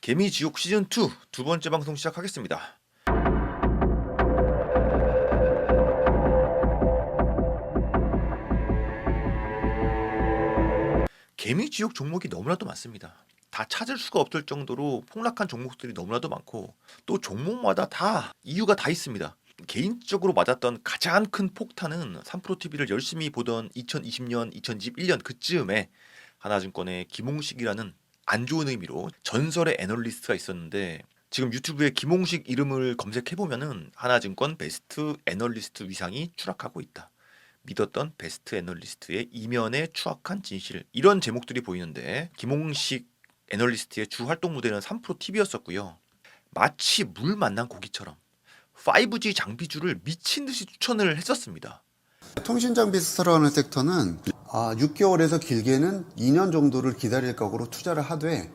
개미지옥 시즌2 두 번째 방송 시작하겠습니다. 개미지옥 종목이 너무나도 많습니다. 다 찾을 수가 없을 정도로 폭락한 종목들이 너무나도 많고, 또 종목마다 다 이유가 다 있습니다. 개인적으로 맞았던 가장 큰 폭탄은 3프로TV를 열심히 보던 2020년, 2021년 그쯤에 하나증권의 김홍식이라는 안 좋은 의미로 전설의 애널리스트가 있었는데, 지금 유튜브에 김홍식 이름을 검색해보면은 하나증권 베스트 애널리스트 위상이 추락하고 있다. 믿었던 베스트 애널리스트의 이면에 추악한 진실, 이런 제목들이 보이는데, 김홍식 애널리스트의 주 활동 무대는 3프로TV였었고요. 마치 물 만난 고기처럼 5G 장비주를 미친 듯이 추천을 했었습니다. 통신장비 수출하는 섹터는 6개월에서 길게는 2년 정도를 기다릴 각오로 투자를 하되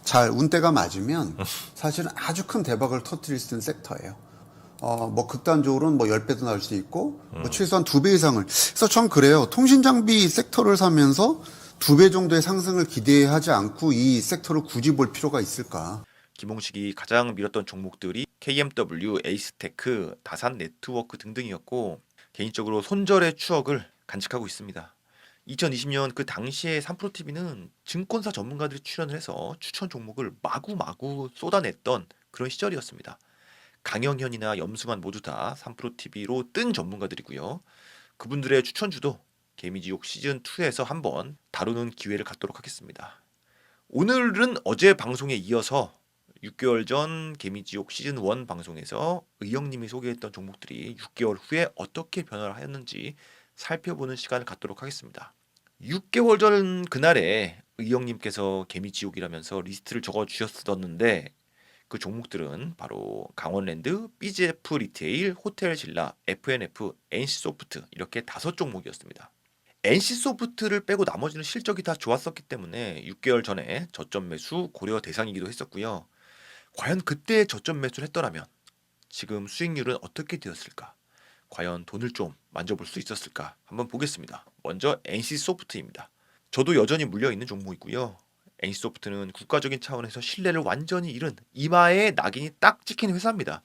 잘 운때가 맞으면 사실은 아주 큰 대박을 터뜨릴 수 있는 섹터예요. 뭐 극단적으로는 뭐 10배도 나올 수 있고 뭐 최소한 2배 이상을. 그래서 전 그래요. 통신장비 섹터를 사면서 2배 정도의 상승을 기대하지 않고 이 섹터를 굳이 볼 필요가 있을까? 김홍식이 가장 밀었던 종목들이 KMW, 에이스테크, 다산네트워크 등등이었고, 개인적으로 손절의 추억을 간직하고 있습니다. 2020년 그 당시에 3프로TV는 증권사 전문가들이 출연을 해서 추천 종목을 마구마구 쏟아냈던 그런 시절이었습니다. 강영현이나 염승환 모두 다 3프로TV로 뜬 전문가들이고요. 그분들의 추천주도 개미지옥 시즌2에서 한번 다루는 기회를 갖도록 하겠습니다. 오늘은 어제 방송에 이어서 6개월 전 개미지옥 시즌1 방송에서 의영님이 소개했던 종목들이 6개월 후에 어떻게 변화를 하였는지 살펴보는 시간을 갖도록 하겠습니다. 6개월 전 그날에 의영님께서 개미지옥이라면서 리스트를 적어주셨었는데, 그 종목들은 바로 강원랜드, BGF 리테일, 호텔신라, FNF, NC소프트, 이렇게 5종목이었습니다. NC소프트를 빼고 나머지는 실적이 다 좋았었기 때문에 6개월 전에 저점 매수 고려 대상이기도 했었고요. 과연 그때 저점 매수를 했더라면 지금 수익률은 어떻게 되었을까? 과연 돈을 좀 만져볼 수 있었을까? 한번 보겠습니다. 먼저 NC소프트입니다. 저도 여전히 물려있는 종목이고요. NC소프트는 국가적인 차원에서 신뢰를 완전히 잃은 이마에 낙인이 딱 찍힌 회사입니다.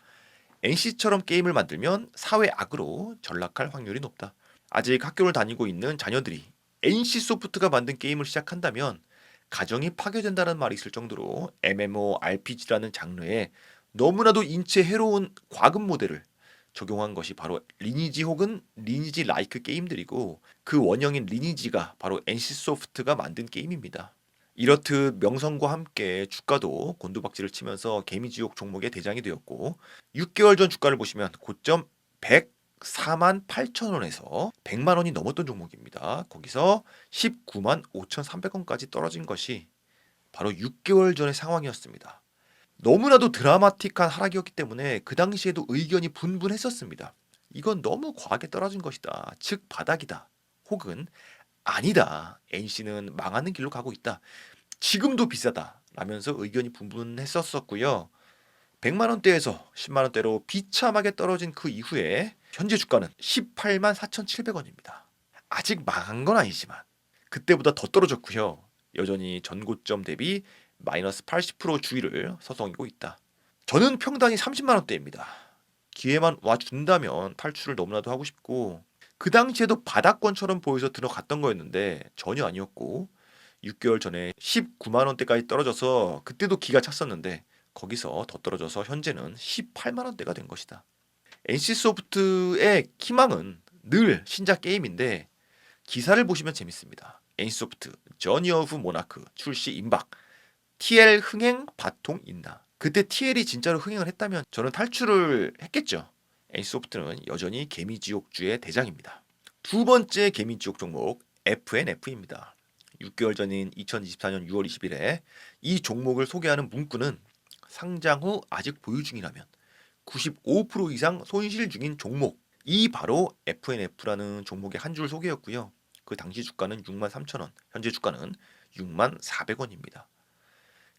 NC처럼 게임을 만들면 사회 악으로 전락할 확률이 높다. 아직 학교를 다니고 있는 자녀들이 NC소프트가 만든 게임을 시작한다면 가정이 파괴된다는 말이 있을 정도로 MMORPG라는 장르에 너무나도 인체 해로운 과금 모델을 적용한 것이 바로 리니지 혹은 리니지 라이크 게임들이고, 그 원형인 리니지가 바로 NC소프트가 만든 게임입니다. 이렇듯 명성과 함께 주가도 곤두박질을 치면서 개미지옥 종목의 대장이 되었고, 6개월 전 주가를 보시면 고점 104만 8천 원에서 100만 원이 넘었던 종목입니다. 거기서 19만 5,300원까지 떨어진 것이 바로 6개월 전의 상황이었습니다. 너무나도 드라마틱한 하락이었기 때문에 그 당시에도 의견이 분분했었습니다. 이건 너무 과하게 떨어진 것이다. 즉 바닥이다. 혹은 아니다. NC는 망하는 길로 가고 있다. 지금도 비싸다. 라면서 의견이 분분했었고요. 100만 원대에서 10만 원대로 비참하게 떨어진 그 이후에 현재 주가는 18만 4,700원입니다. 아직 망한 건 아니지만 그때보다 더 떨어졌고요. 여전히 전고점 대비 마이너스 80% 주의를 서성이고 있다. 저는 평단이 30만 원대입니다. 기회만 와준다면 탈출을 너무나도 하고 싶고, 그 당시에도 바닥권처럼 보여서 들어갔던 거였는데 전혀 아니었고, 6개월 전에 19만 원대까지 떨어져서 그때도 기가 찼었는데 거기서 더 떨어져서 현재는 18만 원대가 된 것이다. NC소프트의 희망은 늘 신작 게임인데 기사를 보시면 재밌습니다. NC소프트 저니 오브 모나크 출시 임박, TL 흥행 바통 있나. 그때 TL이 진짜로 흥행을 했다면 저는 탈출을 했겠죠. NC소프트는 여전히 개미지옥주의 대장입니다. 두 번째 개미지옥 종목 FNF입니다. 6개월 전인 2024년 6월 20일에 이 종목을 소개하는 문구는 상장 후 아직 보유 중이라면 95% 이상 손실 중인 종목, 이 바로 FNF라는 종목의 한 줄 소개였고요. 그 당시 주가는 6만 3천 원, 현재 주가는 6만 400원입니다.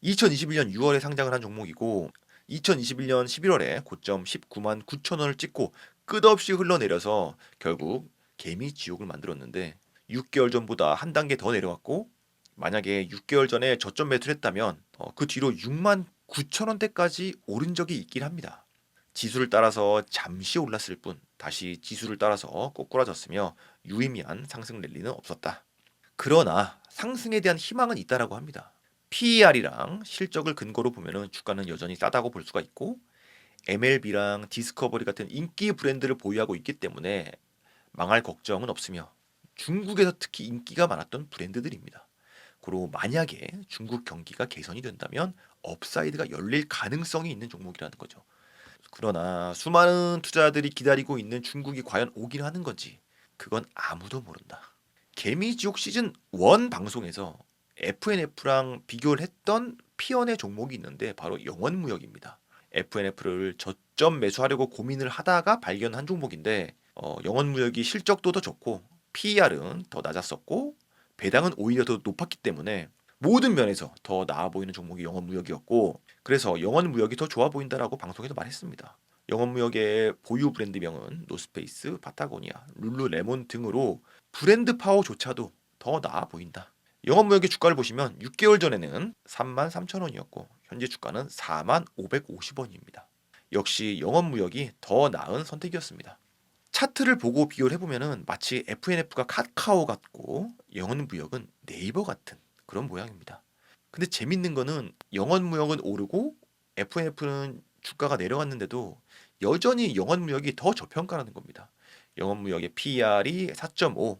2021년 6월에 상장을 한 종목이고 2021년 11월에 고점 19만 9천 원을 찍고 끝없이 흘러내려서 결국 개미 지옥을 만들었는데, 6개월 전보다 한 단계 더 내려왔고, 만약에 6개월 전에 저점 매수를 했다면 그 뒤로 6만 9,000원대까지 오른 적이 있긴 합니다. 지수를 따라서 잠시 올랐을 뿐 다시 지수를 따라서 꼬꾸라졌으며 유의미한 상승 랠리는 없었다. 그러나 상승에 대한 희망은 있다라고 합니다. PER이랑 실적을 근거로 보면은 주가는 여전히 싸다고 볼 수가 있고 MLB랑 디스커버리 같은 인기 브랜드를 보유하고 있기 때문에 망할 걱정은 없으며 중국에서 특히 인기가 많았던 브랜드들입니다. 그리고 만약에 중국 경기가 개선이 된다면 업사이드가 열릴 가능성이 있는 종목이라는 거죠. 그러나 수많은 투자자들이 기다리고 있는 중국이 과연 오긴 하는 건지 그건 아무도 모른다. 개미지옥 시즌 1 방송에서 FNF랑 비교를 했던 피언의 종목이 있는데 바로 영원무역입니다. FNF를 저점 매수하려고 고민을 하다가 발견한 종목인데 영원무역이 실적도 더 좋고 PER은 더 낮았었고 배당은 오히려 더 높았기 때문에 모든 면에서 더 나아 보이는 종목이 영원무역이었고 그래서 영원무역이 더 좋아 보인다라고 방송에서 말했습니다. 영원무역의 보유 브랜드명은 노스페이스, 파타고니아, 룰루레몬 등으로 브랜드 파워조차도 더 나아 보인다. 영원무역의 주가를 보시면 6개월 전에는 33,000원이었고 현재 주가는 45,550원입니다. 역시 영원무역이 더 나은 선택이었습니다. 차트를 보고 비교를 해보면 마치 FNF가 카카오 같고 영원무역은 네이버 같은 그런 모양입니다. 근데 재밌는 거는 영원무역은 오르고 FNF는 주가가 내려갔는데도 여전히 영원무역이 더 저평가라는 겁니다. 영원무역의 PER이 4.5,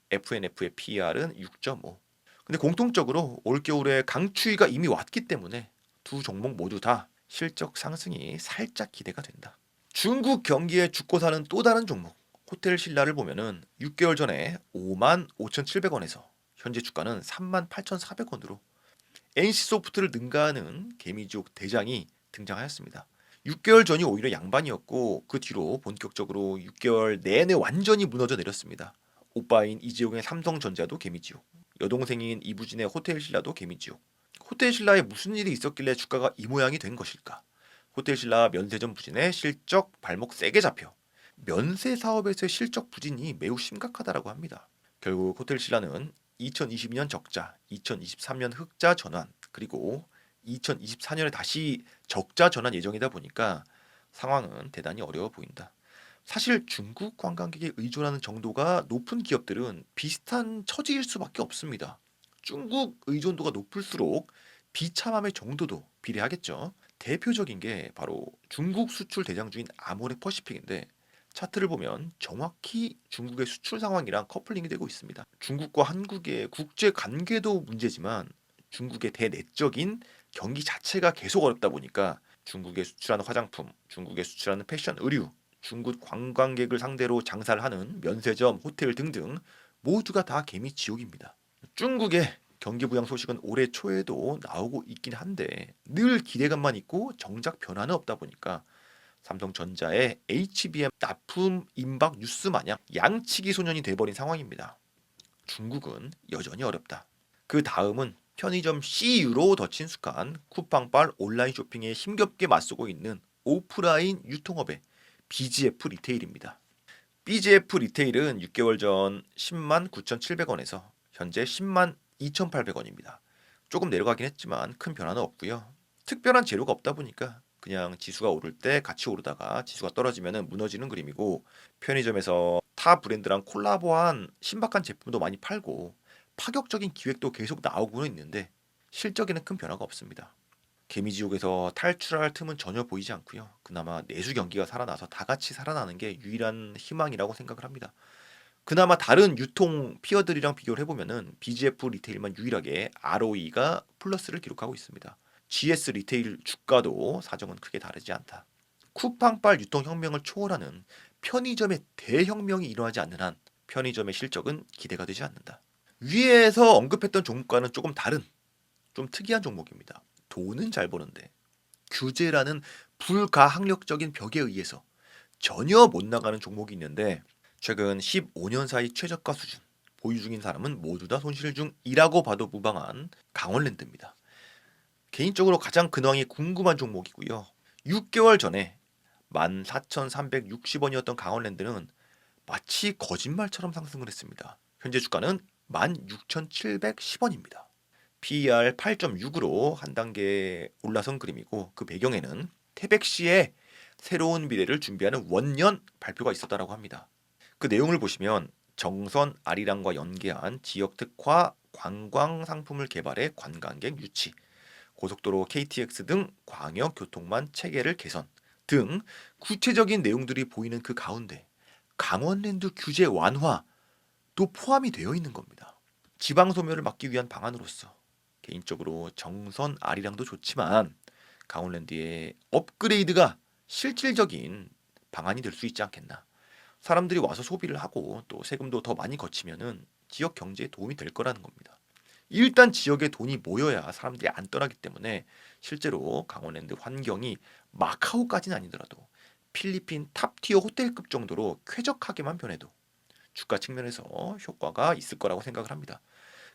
FNF의 PER은 6.5. 근데 공통적으로 올겨울에 강추위가 이미 왔기 때문에 두 종목 모두 다 실적 상승이 살짝 기대가 된다. 중국 경기에 죽고 사는 또 다른 종목 호텔 신라를 보면은 6개월 전에 55,700원에서 현재 주가는 38,400원으로 NC소프트를 능가하는 개미지옥 대장이 등장하였습니다. 6개월 전이 오히려 양반이었고 그 뒤로 본격적으로 6개월 내내 완전히 무너져 내렸습니다. 오빠인 이재용의 삼성전자도 개미지옥, 여동생인 이부진의 호텔신라도 개미지옥. 호텔신라에 무슨 일이 있었길래 주가가 이 모양이 된 것일까? 호텔신라 면세점 부진에 실적 발목 세게 잡혀 면세 사업에서의 실적 부진이 매우 심각하다라고 합니다. 결국 호텔신라는 2022년 적자, 2023년 흑자 전환, 그리고 2024년에 다시 적자 전환 예정이다 보니까 상황은 대단히 어려워 보인다. 사실 중국 관광객에 의존하는 정도가 높은 기업들은 비슷한 처지일 수밖에 없습니다. 중국 의존도가 높을수록 비참함의 정도도 비례하겠죠. 대표적인 게 바로 중국 수출 대장주인 아모레퍼시픽인데 차트를 보면 정확히 중국의 수출 상황이랑 커플링이 되고 있습니다. 중국과 한국의 국제 관계도 문제지만 중국의 대내적인 경기 자체가 계속 어렵다 보니까 중국에 수출하는 화장품, 중국에 수출하는 패션, 의류, 중국 관광객을 상대로 장사를 하는 면세점, 호텔 등등 모두가 다 개미 지옥입니다. 중국의 경기 부양 소식은 올해 초에도 나오고 있긴 한데 늘 기대감만 있고 정작 변화는 없다 보니까 삼성전자의 HBM 납품 임박 뉴스 마냥 양치기 소년이 돼버린 상황입니다. 중국은 여전히 어렵다. 그 다음은 편의점 CU로 더 친숙한 쿠팡빨 온라인 쇼핑에 힘겹게 맞서고 있는 오프라인 유통업의 BGF 리테일입니다. BGF 리테일은 6개월 전 109,700원에서 현재 102,800원입니다. 조금 내려가긴 했지만 큰 변화는 없고요. 특별한 재료가 없다 보니까 그냥 지수가 오를 때 같이 오르다가 지수가 떨어지면 무너지는 그림이고 편의점에서 타 브랜드랑 콜라보한 신박한 제품도 많이 팔고 파격적인 기획도 계속 나오고는 있는데 실적에는 큰 변화가 없습니다. 개미지옥에서 탈출할 틈은 전혀 보이지 않고요. 그나마 내수 경기가 살아나서 다 같이 살아나는 게 유일한 희망이라고 생각을 합니다. 그나마 다른 유통 피어들이랑 비교를 해보면은 BGF 리테일만 유일하게 ROE가 플러스를 기록하고 있습니다. GS 리테일 주가도 사정은 크게 다르지 않다. 쿠팡빨 유통혁명을 초월하는 편의점의 대혁명이 일어나지 않는 한 편의점의 실적은 기대가 되지 않는다. 위에서 언급했던 종목과는 조금 다른 좀 특이한 종목입니다. 돈은 잘 버는데 규제라는 불가항력적인 벽에 의해서 전혀 못 나가는 종목이 있는데 최근 15년 사이 최저가 수준 보유 중인 사람은 모두 다 손실 중이라고 봐도 무방한 강원랜드입니다. 개인적으로 가장 근황이 궁금한 종목이고요. 6개월 전에 14,360원이었던 강원랜드는 마치 거짓말처럼 상승을 했습니다. 현재 주가는 16,710원입니다. PER 8.6으로 한 단계 올라선 그림이고 그 배경에는 태백시의 새로운 미래를 준비하는 원년 발표가 있었다라고 합니다. 그 내용을 보시면 정선 아리랑과 연계한 지역 특화 관광 상품을 개발해 관광객 유치, 고속도로 KTX 등 광역 교통망 체계를 개선 등 구체적인 내용들이 보이는 그 가운데 강원랜드 규제 완화도 포함이 되어 있는 겁니다. 지방 소멸을 막기 위한 방안으로서 개인적으로 정선 아리랑도 좋지만 강원랜드의 업그레이드가 실질적인 방안이 될 수 있지 않겠나. 사람들이 와서 소비를 하고 또 세금도 더 많이 거치면은 지역 경제에 도움이 될 거라는 겁니다. 일단 지역에 돈이 모여야 사람들이 안 떠나기 때문에 실제로 강원랜드 환경이 마카오까지는 아니더라도 필리핀 탑티어 호텔급 정도로 쾌적하게만 변해도 주가 측면에서 효과가 있을 거라고 생각을 합니다.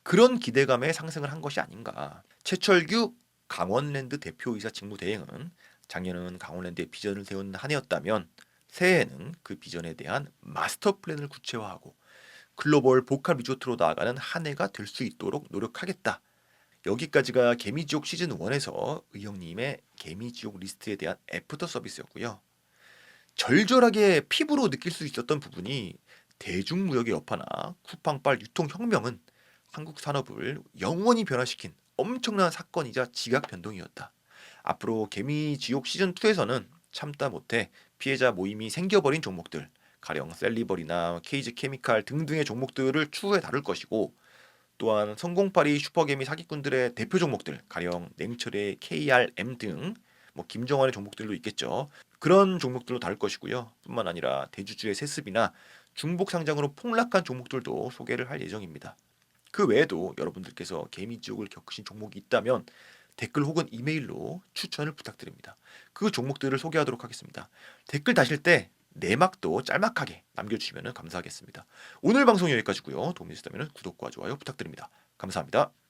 그런 기대감에 상승을 한 것이 아닌가. 최철규 강원랜드 대표이사 직무대행은 작년은 강원랜드의 비전을 세운 한 해였다면 새해에는 그 비전에 대한 마스터 플랜을 구체화하고 글로벌 복합 리조트로 나아가는 한 해가 될 수 있도록 노력하겠다. 여기까지가 개미지옥 시즌 1에서 의형님의 개미지옥 리스트에 대한 애프터 서비스였고요. 절절하게 피부로 느낄 수 있었던 부분이 대중무역의 여파나 쿠팡빨 유통혁명은 한국 산업을 영원히 변화시킨 엄청난 사건이자 지각 변동이었다. 앞으로 개미지옥 시즌 2에서는 참다 못해 피해자 모임이 생겨버린 종목들, 가령 셀리버리나 케이지 케미칼 등등의 종목들을 추후에 다룰 것이고, 또한 성공파리 슈퍼개미 사기꾼들의 대표 종목들, 가령 냉철의 KRM 등 김정환의 종목들도 있겠죠. 그런 종목들로 다룰 것이고요. 뿐만 아니라 대주주의 세습이나 중복 상장으로 폭락한 종목들도 소개를 할 예정입니다. 그 외에도 여러분들께서 개미지옥을 겪으신 종목이 있다면 댓글 혹은 이메일로 추천을 부탁드립니다. 그 종목들을 소개하도록 하겠습니다. 댓글 다실 때 내막도 짤막하게 남겨주시면 감사하겠습니다. 오늘 방송 여기까지고요. 도움이 되셨다면 구독과 좋아요 부탁드립니다. 감사합니다.